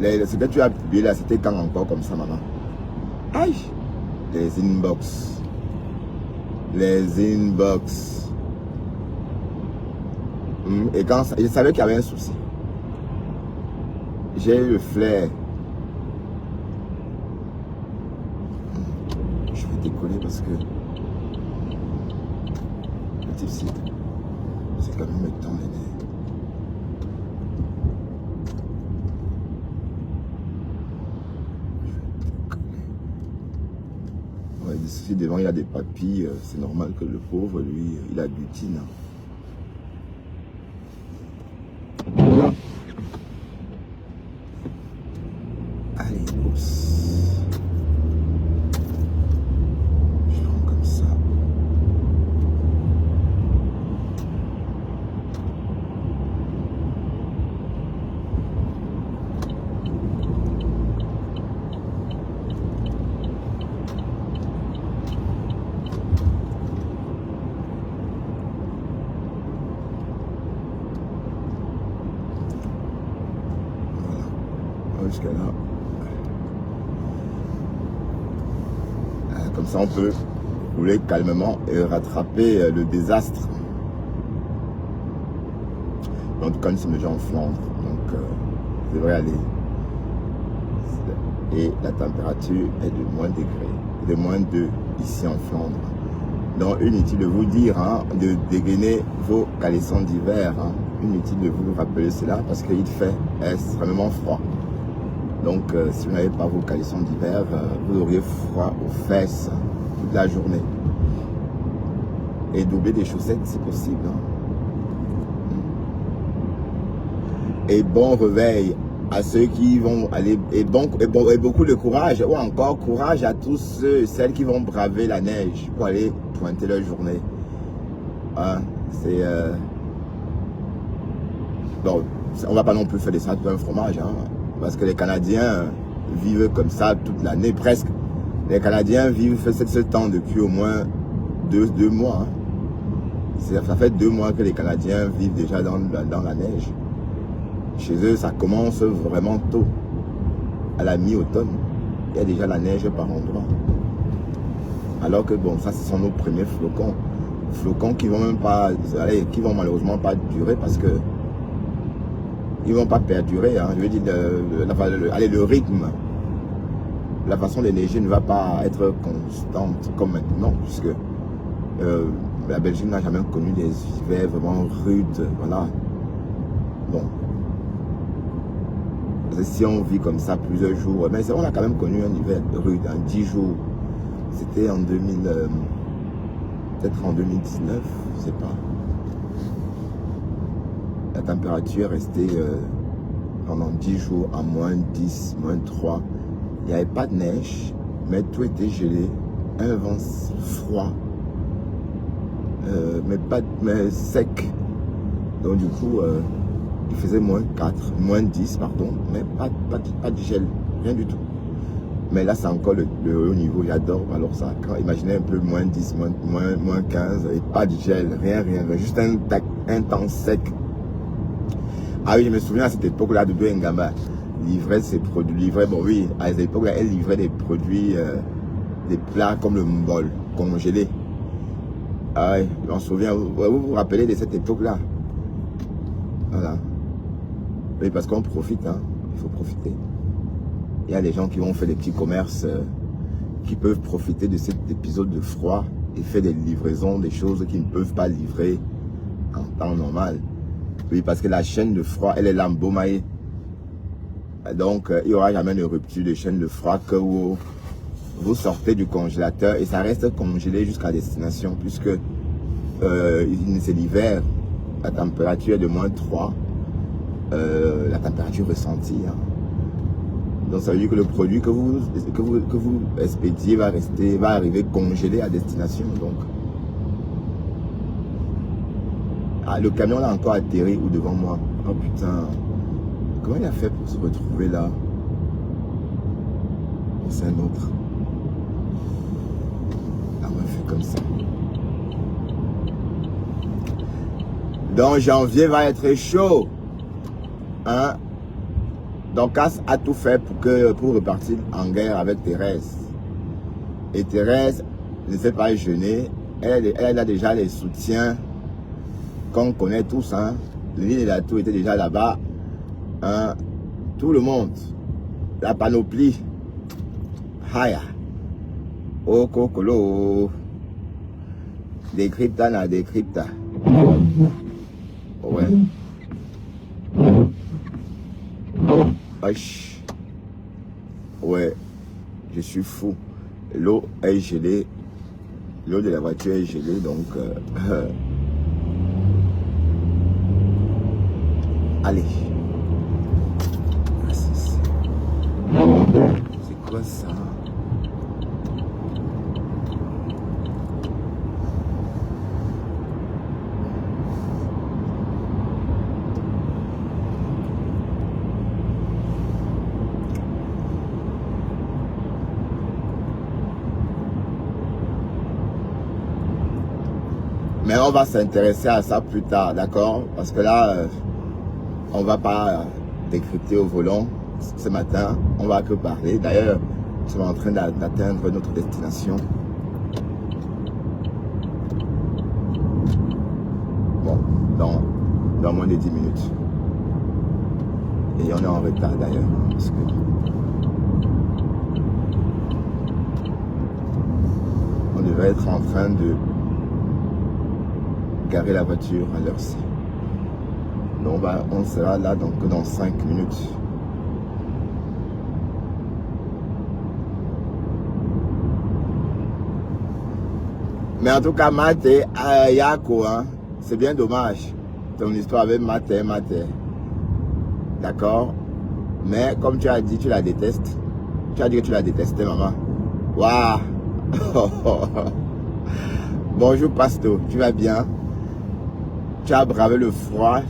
ce que tu as publié, là, c'était quand encore comme ça, maman? Aïe! Les inbox. Les inbox. Et quand ça, je savais qu'il y avait un souci. J'ai eu le flair. Je vais décoller parce que... Le type ci, c'est quand même le temps les nerfs. Ouais, si devant il a des papilles, c'est normal que le pauvre, lui, il agglutine. Allez, oups. Je rentre comme ça. Voilà. Jusqu'à là. Comme ça, on peut rouler calmement et rattraper le désastre. En tout cas, nous sommes déjà en Flandre, donc je devrais aller. Et la température est de moins degrés, de moins 2 ici en Flandre. Donc, inutile de vous dire, hein, de dégainer vos caleçons d'hiver. Hein. Inutile de vous rappeler cela parce qu'il fait extrêmement froid. Donc, si vous n'avez pas vos caleçons d'hiver, vous auriez froid aux fesses toute la journée. Et doubler des chaussettes, c'est possible. Hein. Et bon réveil à ceux qui vont aller, et beaucoup de courage, ou encore courage à tous ceux et celles qui vont braver la neige pour aller pointer leur journée. Hein, c'est... Bon, on va pas non plus faire des salades d'un fromage, hein, parce que les Canadiens vivent comme ça toute l'année, presque. Les Canadiens vivent ce temps depuis au moins deux mois. Hein. Ça fait 2 mois que les Canadiens vivent déjà dans la neige. Chez eux, ça commence vraiment tôt. À la mi-automne, il y a déjà la neige par endroits. Alors que bon, ça, ce sont nos premiers flocons. Flocons qui vont même pas, qui vont malheureusement pas durer parce que ils vont pas perdurer. Hein. Je veux dire, le rythme, la façon de neiger ne va pas être constante comme maintenant, puisque la Belgique n'a jamais connu des hivers vraiment rudes. Voilà. Bon. Si on vit comme ça plusieurs jours, mais on a quand même connu un hiver rude, hein, 10 jours. C'était en 2000, peut-être en 2019, je sais pas. La température est restée pendant 10 jours à moins 10, moins 3. Il n'y avait pas de neige, mais tout était gelé, un vent froid, mais sec. Donc du coup, il faisait moins 4, moins 10, pardon, mais pas de gel, rien du tout. Mais là, c'est encore le haut niveau, j'adore. Alors ça, imaginez un peu moins 10, moins 15, et pas de gel, rien, juste un temps sec. Ah oui, je me souviens à cette époque-là, Doudou Ngama livrait ses produits, bon oui, à cette époque-là, elle livrait des produits, des plats comme le mbol, congelé. Ah oui, je m'en souviens, vous vous rappelez de cette époque-là? Voilà. Oui, parce qu'on profite, hein. Il faut profiter. Il y a des gens qui vont faire des petits commerces, qui peuvent profiter de cet épisode de froid et faire des livraisons, des choses qu'ils ne peuvent pas livrer en temps normal. Oui, parce que la chaîne de froid, elle est là embaumée. Donc, il n'y aura jamais de rupture de chaîne de froid que vous sortez du congélateur et ça reste congelé jusqu'à destination, puisque c'est l'hiver, la température est de moins 3. La température ressentie. Hein. Donc ça veut dire que le produit que vous expédiez va arriver congelé à destination. Donc Ah, le camion là encore atterri ou devant moi. Oh putain. Comment il a fait pour se retrouver là? Oh, c'est un autre. Ah, on va faire comme ça. Donc janvier va être chaud. Hein? Donc Cass a tout fait pour repartir en guerre avec Thérèse. Et Thérèse ne sait pas jeûner. Elle a déjà les soutiens qu'on connaît tous. Hein? L'île de la Tour était déjà là-bas. Hein? Tout le monde. La panoplie. Haya. Oh kokolo. Décrypta na décrypta. Ouais. Wesh. Ouais. Je suis fou. L'eau est gelée. L'eau de la voiture est gelée, donc... Allez. C'est quoi ça? Mais on va s'intéresser à ça plus tard, d'accord? Parce que là, on va pas décrypter au volant ce matin. On va que parler. D'ailleurs, nous sommes en train d'atteindre notre destination. Bon, dans moins de 10 minutes. Et on est en retard d'ailleurs. Parce que on devrait être en train de garer la voiture à l'heure-ci. Donc on sera là donc dans 5 minutes. Mais en tout cas, Mate et Yako, hein, c'est bien dommage. Ton histoire avec Mate. D'accord? Mais comme tu as dit, tu la détestes. Tu as dit que tu la détestais, maman. Waouh! Bonjour, Pasto. Tu vas bien? Tu as bravé le froid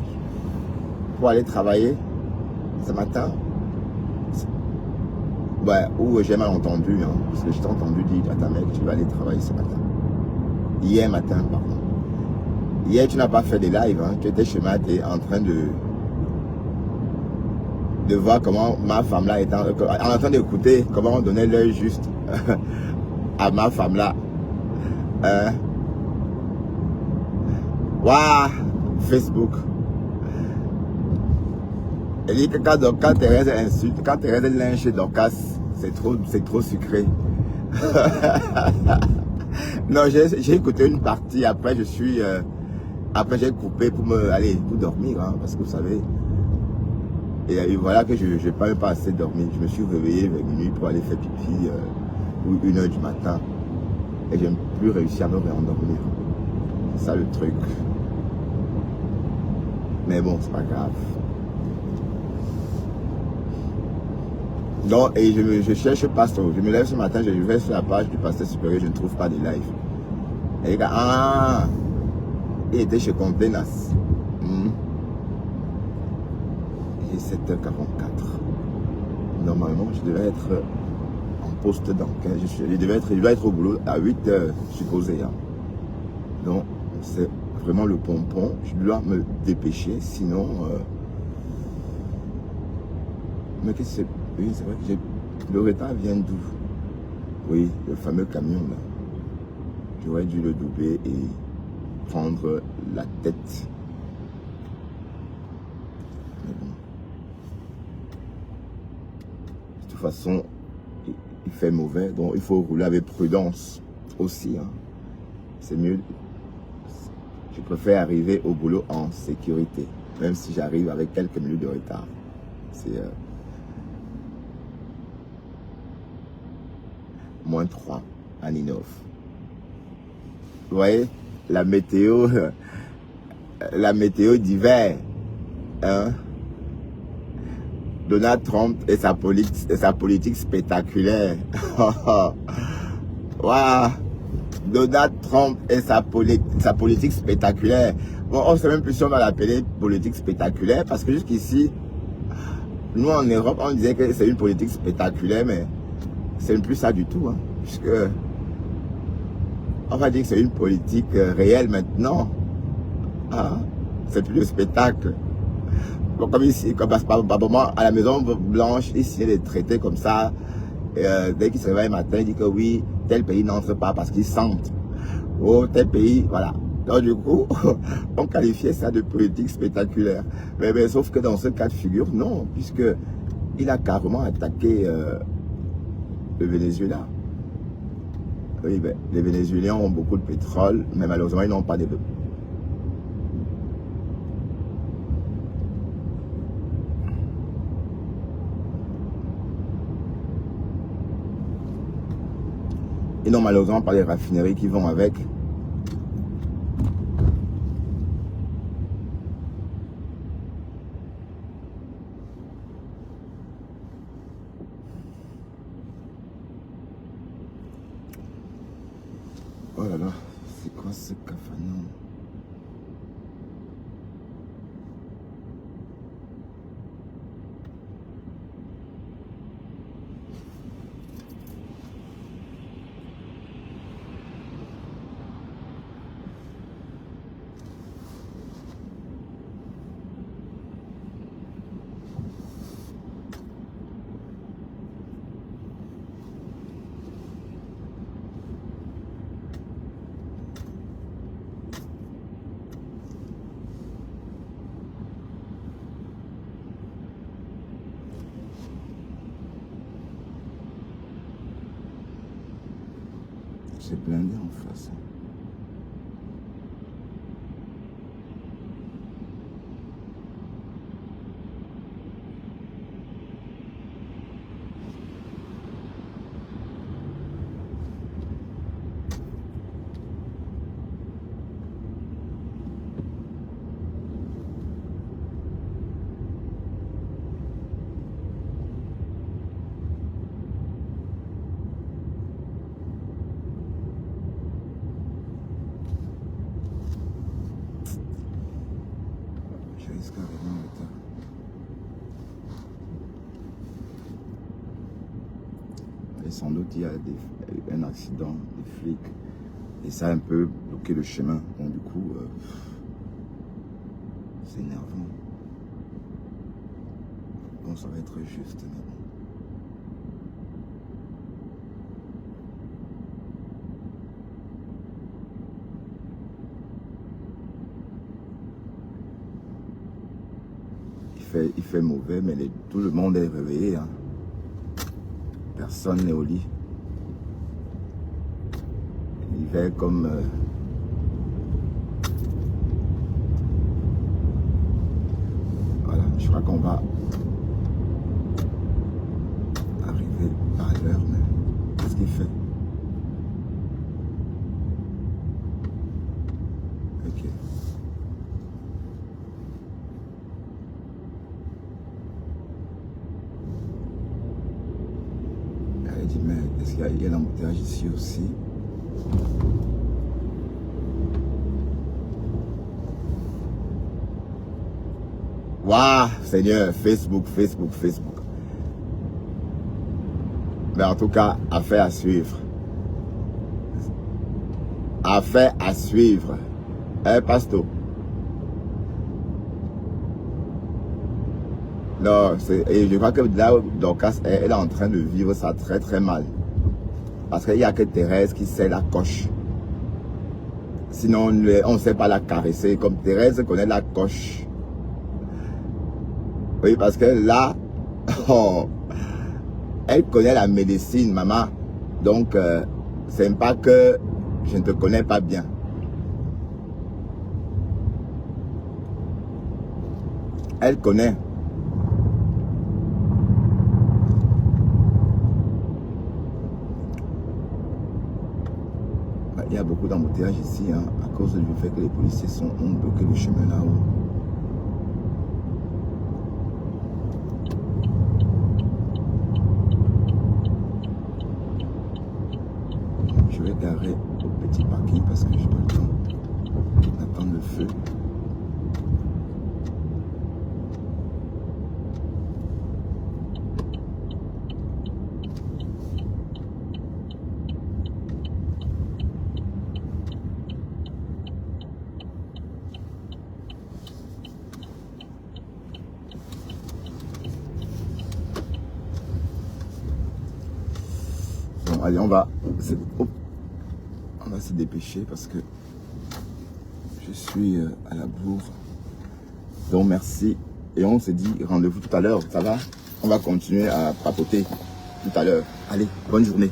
pour aller travailler ce matin? Ouais, ou j'ai mal entendu, hein, parce que je t'ai entendu dire à ta mère que tu vas aller travailler ce matin. Hier matin, pardon. Hier, tu n'as pas fait des lives, hein, tu étais chez moi, tu es en train de voir comment ma femme là est en train d'écouter comment on donnait l'œil juste à ma femme là. Waouh, Facebook. Elle dit que quand Thérèse insulte, quand Thérèse lynche Dorcas, c'est trop sucré. Non, j'ai écouté une partie, après après j'ai coupé pour dormir, hein, parce que vous savez. Et voilà que je n'ai pas assez dormi. Je me suis réveillé vers minuit pour aller faire pipi ou 1h du matin. Et je n'ai plus réussi à me réendormir. C'est ça le truc. Mais bon, c'est pas grave. Non, et je cherche Pasteur. Je me lève ce matin, je vais sur la page du Pasteur Supérieur, je ne trouve pas de live. Et les gars, il était chez Contenas. Et 7h44. Normalement, je devais être en poste dans 15. Je devais être au boulot à 8h, supposé. Hein. Donc, c'est vraiment le pompon. Je dois me dépêcher, sinon... Mais qu'est-ce que c'est? Oui, c'est vrai que le retard vient d'où? Oui, le fameux camion là. J'aurais dû le doubler et prendre la tête. Mais bon. De toute façon, il fait mauvais, donc il faut rouler avec prudence aussi. Hein. C'est mieux. Je préfère arriver au boulot en sécurité, même si j'arrive avec quelques minutes de retard. C'est... -3 à Ninov. Vous voyez, la météo d'hiver. Hein? Donald Trump et sa politique spectaculaire. Waouh! Donald Trump et sa politique spectaculaire. Bon, on ne sait même plus si on va l'appeler politique spectaculaire, parce que jusqu'ici, nous en Europe, on disait que c'est une politique spectaculaire, mais c'est plus ça du tout, hein, puisque on va dire que c'est une politique réelle maintenant. Ah, c'est plus le spectacle. Bon, comme ici, comme à la Maison Blanche, ici, il y a des traités comme ça. Dès qu'il se réveille le matin, il dit que oui, tel pays n'entre pas parce qu'ils sentent. Oh, tel pays, voilà. Donc du coup, on qualifiait ça de politique spectaculaire. Mais sauf que dans ce cas de figure, non, puisque il a carrément attaqué le Venezuela. Oui, ben, les Vénézuéliens ont beaucoup de pétrole, mais malheureusement, ils n'ont pas de... Ils n'ont malheureusement pas les raffineries qui vont avec. Oh là là, c'est quoi ce cafanon? C'est blindé en face. Je risque carrément le temps. Et sans doute il y a un accident, des flics, et ça a un peu bloqué le chemin. Donc du coup, c'est énervant. Bon, ça va être juste, mais bon. Il fait mauvais, mais tout le monde est réveillé. Hein. Personne n'est au lit. L'hiver comme... voilà, je crois qu'on va arriver à l'heure, mais qu'est-ce qu'il fait? Ok. Elle dit, mais est-ce qu'il y a l'embouteillage ici aussi? Waouh, Seigneur, Facebook. Mais en tout cas, affaire à suivre. Affaire à suivre. Hein, Pasto? Non, et je crois que là, Dorcas, elle est en train de vivre ça très très mal. Parce qu'il n'y a que Thérèse qui sait la coche. Sinon, on ne sait pas la caresser. Comme Thérèse connaît la coche. Oui, parce que là, oh, elle connaît la médecine, maman. Donc, c'est pas que je ne te connais pas bien. Elle connaît. Il y a beaucoup d'embouteillages ici, hein, à cause du fait que les policiers ont bloqué le chemin là-haut. Je vais garer au petit parking parce que je dois le temps d'attendre le feu. allez, on va se dépêcher parce que je suis à la bourre. Donc merci. Et on se dit rendez-vous tout à l'heure, ça va? On va continuer à papoter tout à l'heure. Allez, bonne journée.